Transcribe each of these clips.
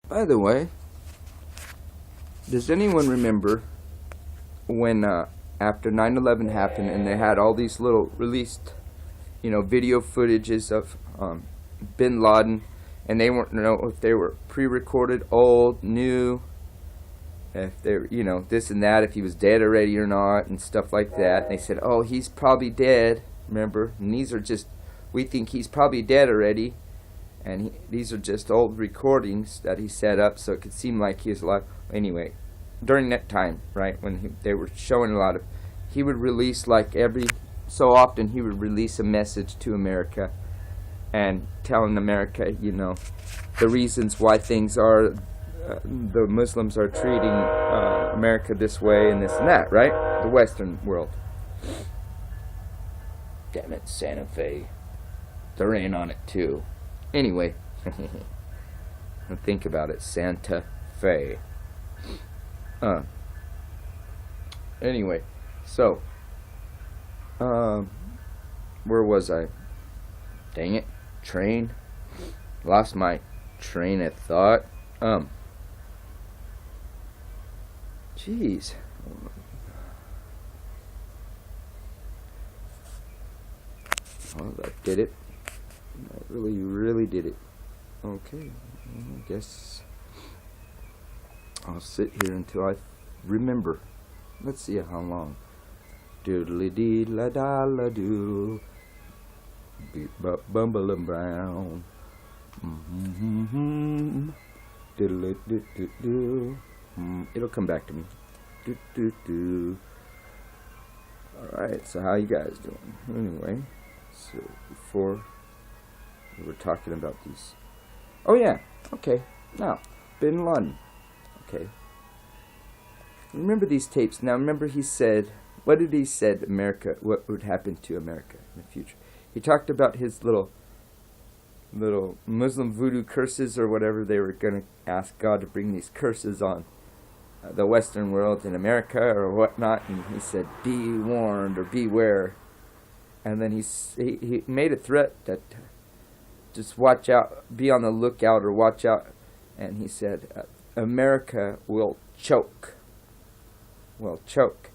By the way, does anyone remember when after 9/11 happened and they had all these little released, video footages of Bin Laden, and they weren't know if they were pre-recorded, old, new, if they're this and that, if he was dead already or not, and stuff like that. And they said, "Oh, he's probably dead." Remember? And these are just, we think he's probably dead already, and these are just old recordings that he set up so it could seem like he was alive. Anyway, during that time, right, when they were showing a lot of, he would release, like every so often, he would release a message to America and telling America, the reasons why things are, the Muslims are treating America this way and this and that, right? The Western world. Damn it, Santa Fe. They're in on it too. Anyway, think about it, Santa Fe. Anyway, so, where was I? Dang it, train. Lost my train of thought. Jeez. Oh, that did it. That really did it. Okay, I guess I'll sit here until I remember. Let's see how long. Doodly dee la da la doo. Beep bop bumble and brown. Doodly doo doo doo. It'll come back to me. Doo doo doo. Alright, so how you guys doing? Anyway, so before we were talking about these. Oh yeah, okay. Now, Bin Laden. Okay. Remember these tapes. Now remember he said, what did he said America, what would happen to America in the future? He talked about his little Muslim voodoo curses or whatever. They were going to ask God to bring these curses on the Western world in America or whatnot, and he said, be warned or beware. And then he made a threat that just watch out, be on the lookout or watch out. And he said, America will choke. Will choke.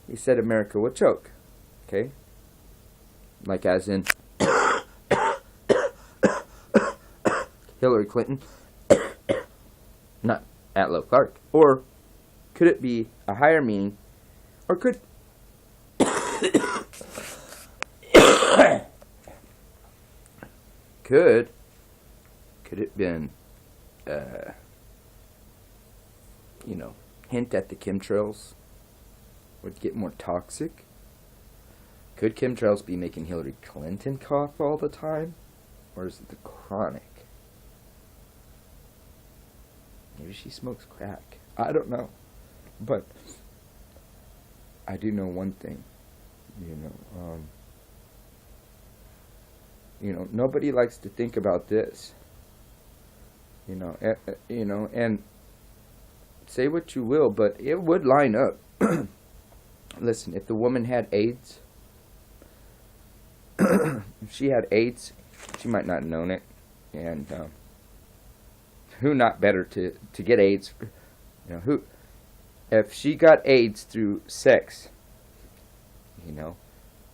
He said America will choke. Okay? Like as in Hillary Clinton. Not Atlo Clark. Or could it be a higher meaning? Or could could it been hint at the chemtrails would get more toxic? Could chemtrails be making Hillary Clinton cough all the time? Or is it the chronic? Maybe she smokes crack. I don't know. But I do know one thing. Nobody likes to think about this. And say what you will, but it would line up. Listen, if the woman had AIDS, if she had AIDS, she might not have known it, and who not better to get AIDS? Who, if she got AIDS through sex,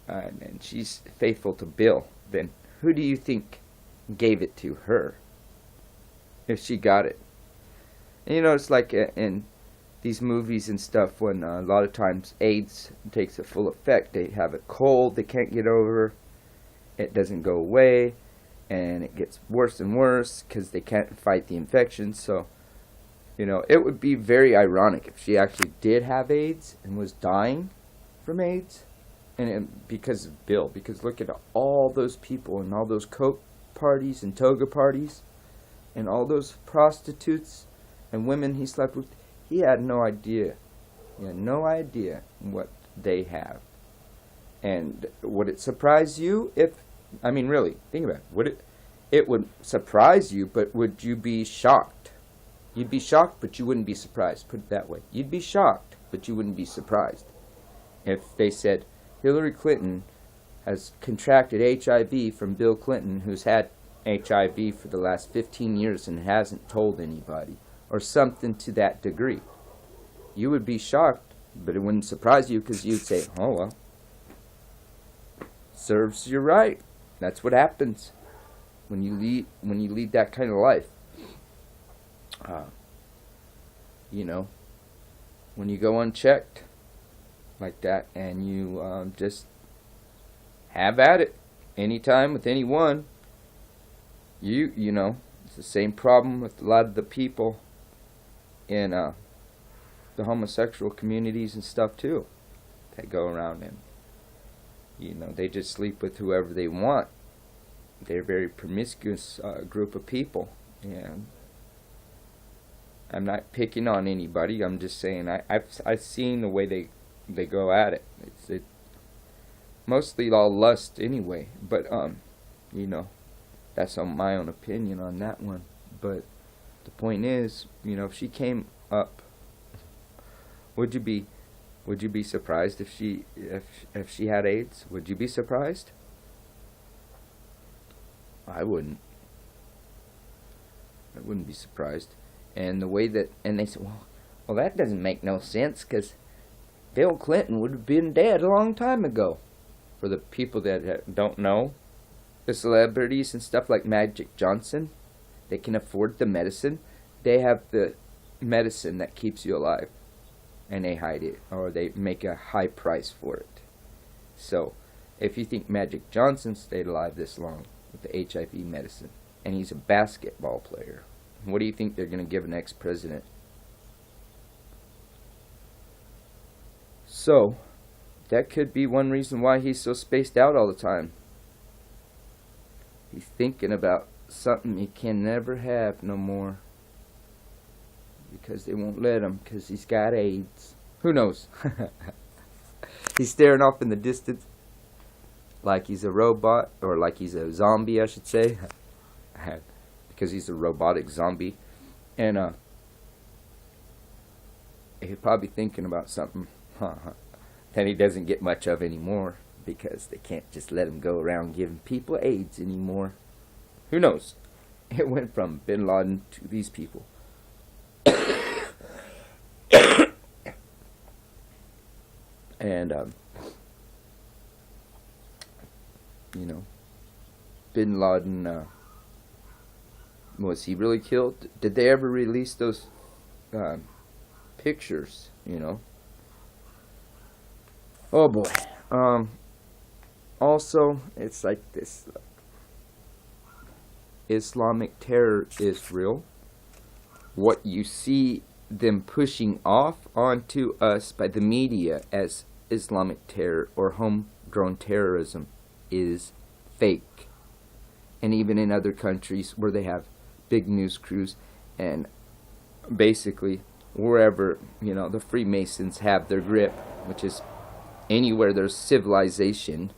and she's faithful to Bill, then who do you think gave it to her? If she got it. And it's like in these movies and stuff when a lot of times AIDS takes a full effect. They have a cold they can't get over. It doesn't go away. And it gets worse and worse because they can't fight the infection. So, it would be very ironic if she actually did have AIDS and was dying from AIDS. And because of Bill. Because look at all those people and all those coke parties and toga parties. And all those prostitutes and women he slept with. He had no idea. He had no idea what they have. And would it surprise you if, really, think about it. It would surprise you, but would you be shocked? You'd be shocked, but you wouldn't be surprised. Put it that way. You'd be shocked, but you wouldn't be surprised. If they said, Hillary Clinton has contracted HIV from Bill Clinton, who's had HIV for the last 15 years and hasn't told anybody, or something to that degree. You would be shocked, but it wouldn't surprise you because you'd say, oh well, serves you right. That's what happens when you lead that kind of life. You know, when you go unchecked like that and you just have at it anytime with anyone, you know, it's the same problem with a lot of the people in the homosexual communities and stuff too. They go around and, you know, they just sleep with whoever they want. They're a very promiscuous group of people, and I'm not picking on anybody. I'm just saying I've seen the way they go at it. It's mostly all lust anyway. But you know, that's my own opinion on that one. But the point is, you know, if she came up, would you be surprised if she had AIDS? Would you be surprised? I wouldn't. I wouldn't be surprised. And the way that, and they said, well, that doesn't make no sense because Bill Clinton would have been dead a long time ago. For the people that don't know, the celebrities and stuff like Magic Johnson, they can afford the medicine. They have the medicine that keeps you alive, and they hide it, or they make a high price for it. So, if you think Magic Johnson stayed alive this long with the HIV medicine, and he's a basketball player, what do you think they're going to give an ex-president? So, that could be one reason why he's so spaced out all the time. He's thinking about something he can never have no more. Because they won't let him, because he's got AIDS. Who knows? He's staring off in the distance like he's a robot, or like he's a zombie, I should say. Because he's a robotic zombie. And he's probably thinking about something that he doesn't get much of anymore, because they can't just let him go around giving people AIDS anymore. Who knows? It went from Bin Laden to these people. And you know, Bin Laden, was he really killed? Did they ever release those pictures, you know? Oh boy. Also, it's like this. Islamic terror is real. What you see them pushing off onto us by the media as Islamic terror or homegrown terrorism is fake. And even in other countries where they have big news crews, and basically wherever, you know, the Freemasons have their grip, which is anywhere there's civilization,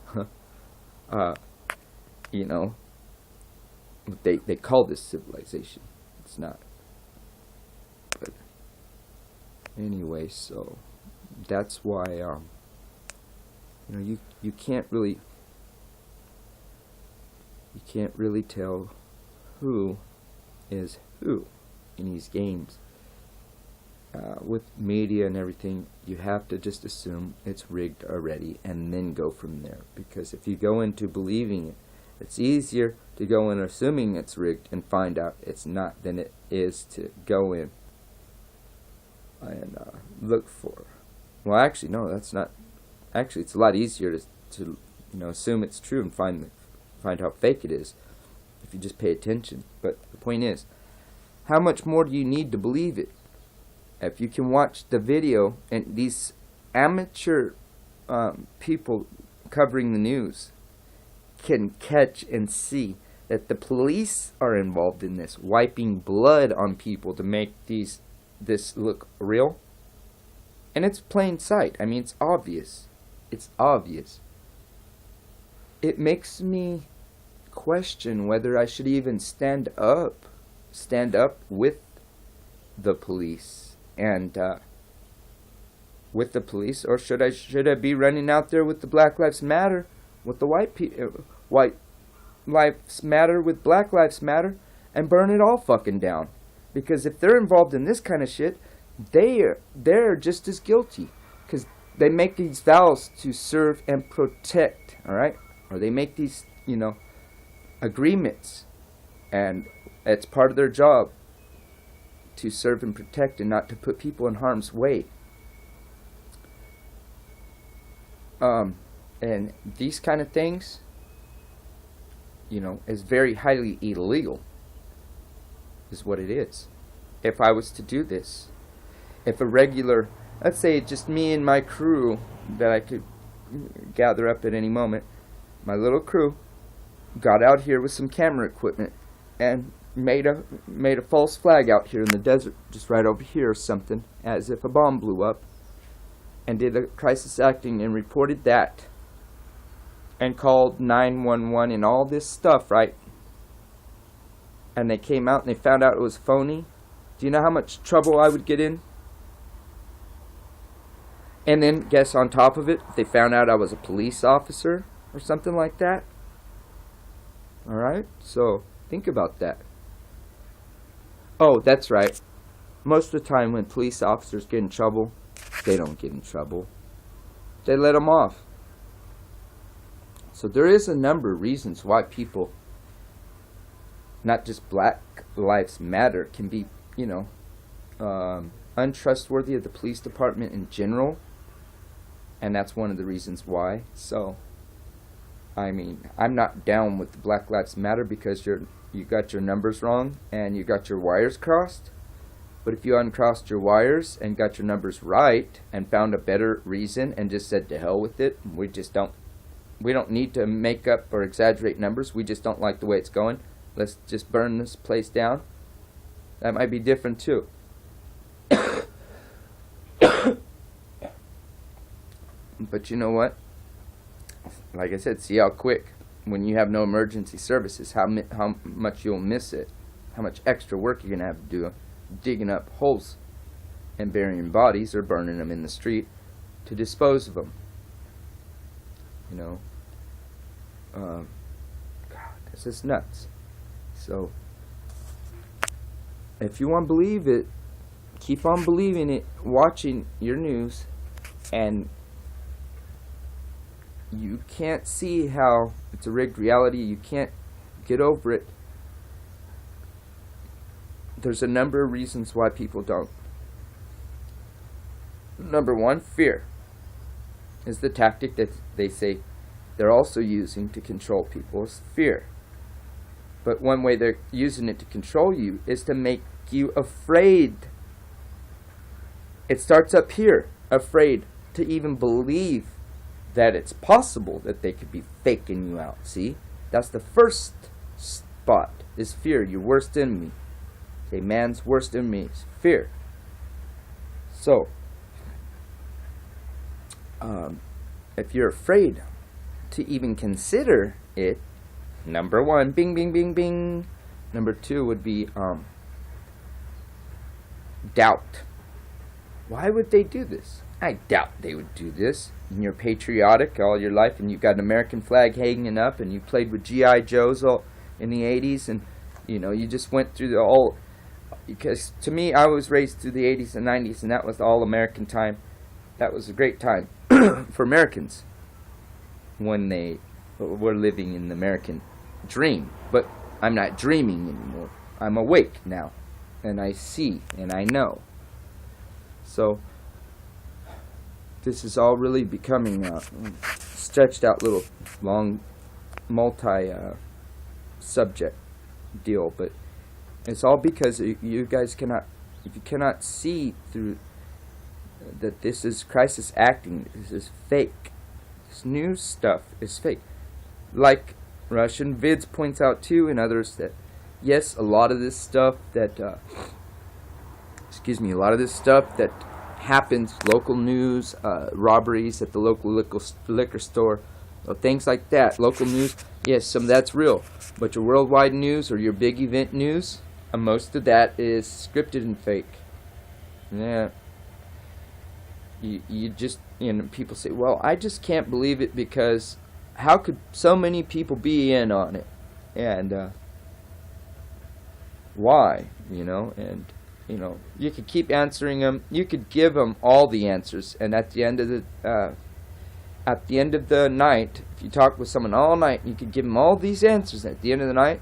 you know, they call this civilization. It's not. But anyway, so that's why you know, you can't really tell who is who in these games. With media and everything, you have to just assume it's rigged already and then go from there. Because if you go into believing it, it's easier to go in assuming it's rigged and find out it's not than it is to go in and look for. Well, actually, no, that's not. Actually, it's a lot easier to you know, assume it's true and find how fake it is if you just pay attention. But the point is, how much more do you need to believe it? If you can watch the video, and these amateur people covering the news can catch and see that the police are involved in this, wiping blood on people to make this look real. And it's plain sight. I mean, it's obvious. It's obvious. It makes me question whether I should even stand up with the police. And with the police, or should I be running out there with the Black Lives Matter, with the white Lives Matter with Black Lives Matter and burn it all fucking down. Because if they're involved in this kind of shit, they're just as guilty. Because they make these vows to serve and protect, all right? Or they make these, agreements. And it's part of their job to serve and protect and not to put people in harm's way. And these kind of things, is very highly illegal, is what it is. If I was to do this, if a regular, let's say just me and my crew that I could gather up at any moment, my little crew got out here with some camera equipment and made a false flag out here in the desert, just right over here or something, as if a bomb blew up, and did a crisis acting and reported that, and called 911 and all this stuff, right? And they came out and they found out it was phony. Do you know how much trouble I would get in? And then, guess on top of it, they found out I was a police officer or something like that. Alright? So, think about that. Oh, that's right. Most of the time when police officers get in trouble, they don't get in trouble. They let them off. So there is a number of reasons why people, not just Black Lives Matter, can be, untrustworthy of the police department in general. And that's one of the reasons why. So, I'm not down with the Black Lives Matter because you got your numbers wrong and you got your wires crossed. But if you uncrossed your wires and got your numbers right and found a better reason and just said to hell with it, we don't need to make up or exaggerate numbers, we just don't like the way it's going, let's just burn this place down, that might be different too. But you know what? Like I said, see how quick, when you have no emergency services, how much you'll miss it, how much extra work you're going to have to do digging up holes and burying bodies or burning them in the street to dispose of them. God, this is nuts. So, if you want to believe it, keep on believing it, watching your news, and you can't see how it's a rigged reality, you can't get over it. There's a number of reasons why people don't. Number one, fear is the tactic that they say they're also using to control people, is fear. But one way they're using it to control you is to make you afraid. It starts up here, afraid to even believe that it's possible that they could be faking you out. See? That's the first spot, is fear, your worst enemy. Okay, man's worst enemy is fear. So, if you're afraid to even consider it, number one, bing, bing, bing, bing. Number two would be doubt. Why would they do this? I doubt they would do this. And you're patriotic all your life, and you've got an American flag hanging up, and you played with G.I. Joes all in the 80s, and you just went through the whole. Because to me, I was raised through the 80s and 90s, and that was the all-American time. That was a great time for Americans when they were living in the American dream. But I'm not dreaming anymore. I'm awake now, and I see, and I know. So, this is all really becoming a stretched out little long multi-subject deal, but it's all because you guys cannot, if you cannot see through that this is crisis acting, this is fake. This news stuff is fake. Like Russian Vids points out too, and others, that yes, a lot of this stuff that, a lot of this stuff that happens, local news, robberies at the local liquor store, things like that, local news, yes, some of that's real. But your worldwide news or your big event news, most of that is scripted and fake. Yeah. You just, people say, well, I just can't believe it because how could so many people be in on it? And why, and you could keep answering them. You could give them all the answers, and at the end of the night, if you talk with someone all night, you could give them all these answers. At the end of the night,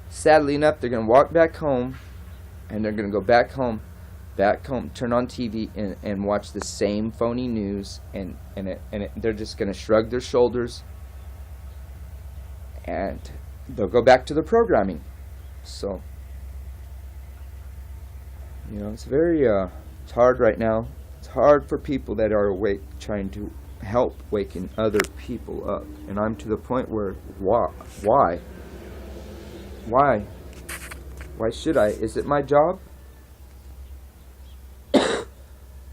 sadly enough, they're going to walk back home, and they're going to go back home, turn on TV, and watch the same phony news, and they're just going to shrug their shoulders, and they'll go back to the programming. So, it's very, it's hard right now. It's hard for people that are awake trying to help waking other people up. And I'm to the point where, why? Why should I? Is it my job?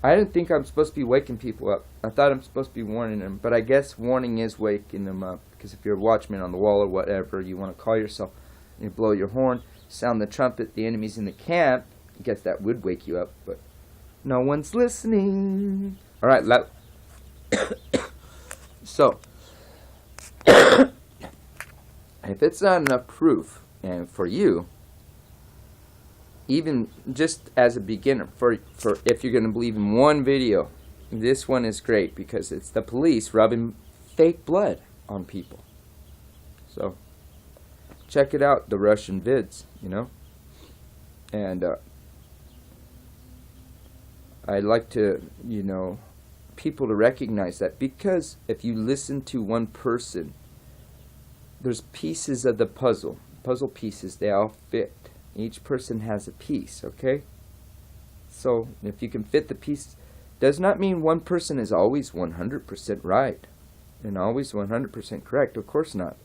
I didn't think I'm supposed to be waking people up. I thought I'm supposed to be warning them. But I guess warning is waking them up. Because if you're a watchman on the wall or whatever you want to call yourself, and you blow your horn, sound the trumpet, the enemy's in the camp, I guess that would wake you up. But no one's listening. All right, so, if it's not enough proof, and for you, even just as a beginner, for if you're going to believe in one video, this one is great because it's the police rubbing fake blood on people. So, check it out, the Russian vids, and I'd like to, people to recognize that, because if you listen to one person, there's pieces of the puzzle pieces, they all fit. Each person has a piece, okay? So if you can fit the piece, does not mean one person is always 100% right and always 100% correct. Of course not.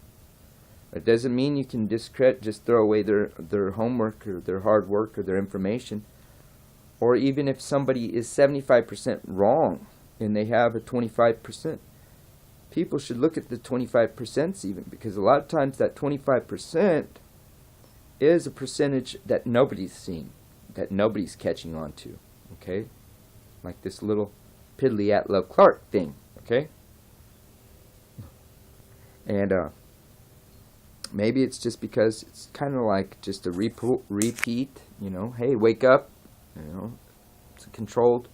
It doesn't mean you can just throw away their homework or their hard work or their information. Or even if somebody is 75% wrong and they have a 25%, people should look at the 25% even, because a lot of times that 25% is a percentage that nobody's seeing, that nobody's catching on to, okay? Like this little piddly Atlo Clark thing, okay? And maybe it's just because it's kind of like just a repeat, hey, wake up, it's a controlled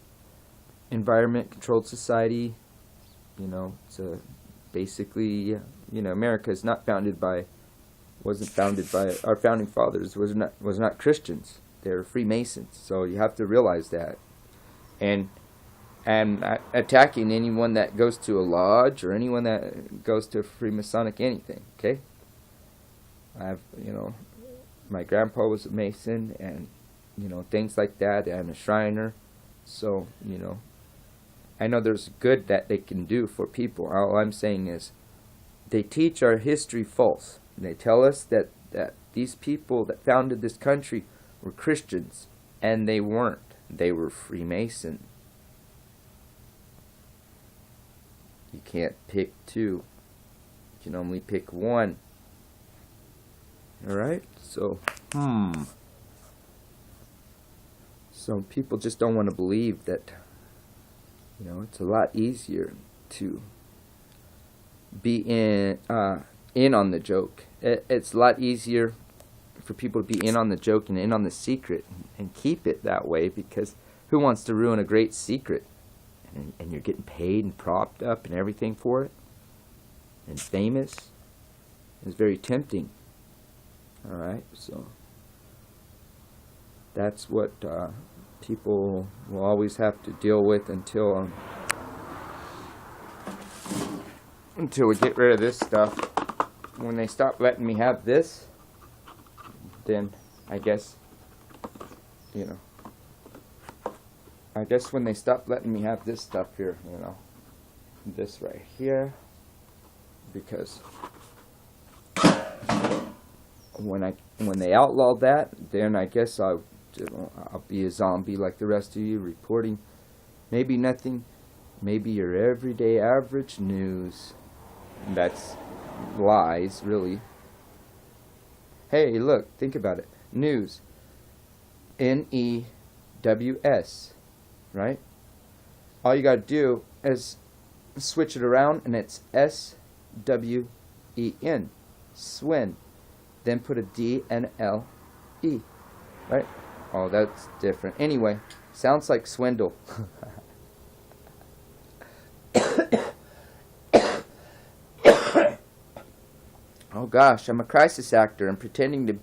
environment, controlled society, it's a basically, America is not wasn't founded by our founding fathers, was not Christians. They're Freemasons. So you have to realize that. And attacking anyone that goes to a lodge or anyone that goes to a Freemasonic anything, okay? My grandpa was a Mason, and, things like that, and a Shriner. So, I know there's good that they can do for people. All I'm saying is they teach our history false. And they tell us that these people that founded this country were Christians, and they weren't. They were Freemason. You can't pick two. You can only pick one. Alright? So, So people just don't want to believe that, it's a lot easier to be in on the joke. It's a lot easier for people to be in on the joke and in on the secret and keep it that way, because who wants to ruin a great secret? And you're getting paid and propped up and everything for it, and famous. It's very tempting. Alright, so that's what people will always have to deal with until we get rid of this stuff. When they stop letting me have this, then I guess, I guess when they stop letting me have this stuff here, this right here, because when they outlaw that, then I guess I'll be a zombie like the rest of you, reporting maybe nothing, maybe your everyday average news. And that's lies, really. Hey, look, think about it. News. N-E-W-S. Right? All you gotta do is switch it around, and it's S-W-E-N. Swin. then put a D and L E, right? Oh, that's different. Anyway, sounds like swindle. Oh gosh, I'm a crisis actor. I'm pretending to.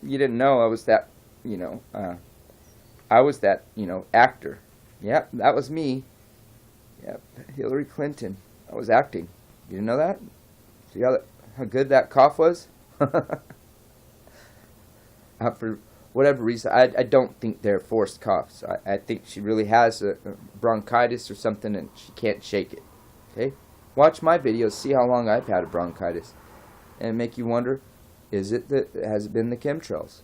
You didn't know I was that. I was that. Actor. Yep, that was me. Yep, Hillary Clinton. I was acting. You didn't know that? See how good that cough was? For whatever reason, I don't think they're forced coughs. I think she really has a bronchitis or something and she can't shake it. Okay? Watch my videos, see how long I've had a bronchitis. And make you wonder, has it been the chemtrails?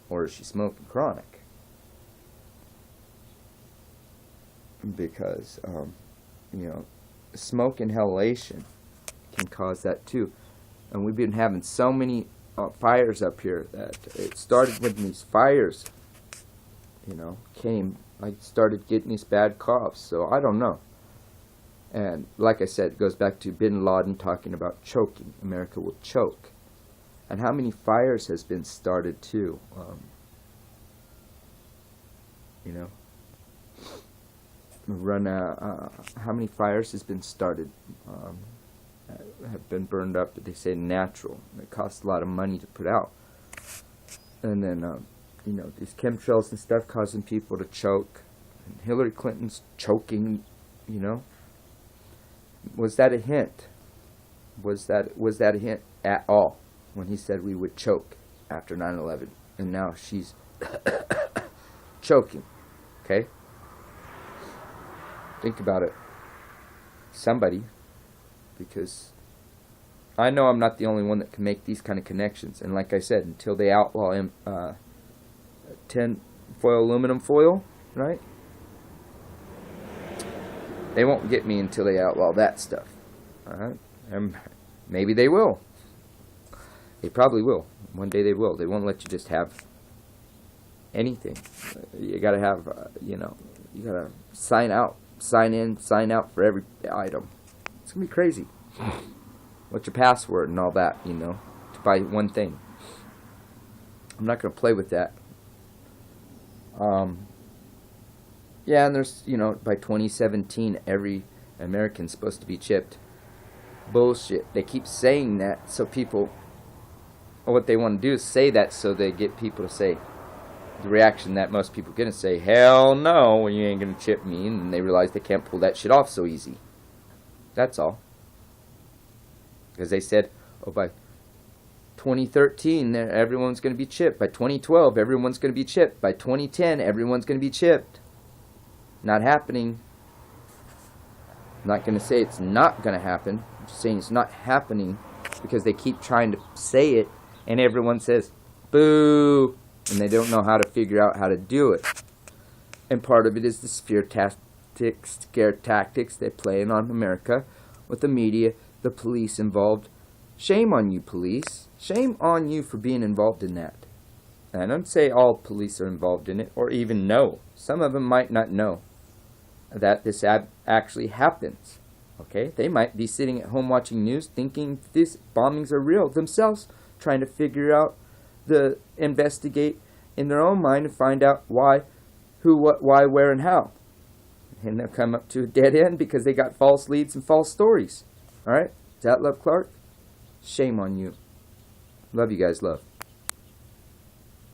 Or is she smoking chronic? Because, smoke inhalation can cause that too. And we've been having so many fires up here that it started when these fires, came. I started getting these bad coughs, so I don't know. And like I said, it goes back to Bin Laden talking about choking. America will choke. And how many fires has been started too? How many fires has been started? Have been burned up, but they say natural. It costs a lot of money to put out. And then, these chemtrails and stuff causing people to choke. And Hillary Clinton's choking, Was that a hint? Was that a hint at all when he said we would choke after 9/11? And now she's choking. Okay? Think about it. Somebody. Because I know I'm not the only one that can make these kind of connections. And like I said, until they outlaw tin foil, aluminum foil, right? They won't get me until they outlaw that stuff. Alright? And maybe they will. They probably will. One day they will. They won't let you just have anything. You gotta have, you gotta sign out. Sign in, sign out for every item. It's gonna be crazy. What's your password and all that, to buy one thing. I'm not gonna play with that. Yeah, and there's, by 2017, every American's supposed to be chipped. Bullshit. They keep saying that so people, what they want to do is say that so they get people to say the reaction that most people are going to say, hell no, you ain't going to chip me, and then they realize they can't pull that shit off so easy. That's all. Because they said, by 2013, everyone's going to be chipped. By 2012, everyone's going to be chipped. By 2010, everyone's going to be chipped. Not happening. I'm not going to say it's not going to happen. I'm just saying it's not happening because they keep trying to say it, and everyone says, boo, and they don't know how to figure out how to do it. And part of it is the scare tactics they're playing on America with the media, the police involved. Shame on you, police. Shame on you for being involved in that. And I don't say all police are involved in it, or even know. Some of them might not know that this actually happens. Okay? They might be sitting at home watching news thinking these bombings are real themselves, trying to figure out, investigate in their own mind and find out why, who, what, why, where, and how. And they'll come up to a dead end because they got false leads and false stories. Alright? Is that Love Clark? Shame on you. Love you guys, love.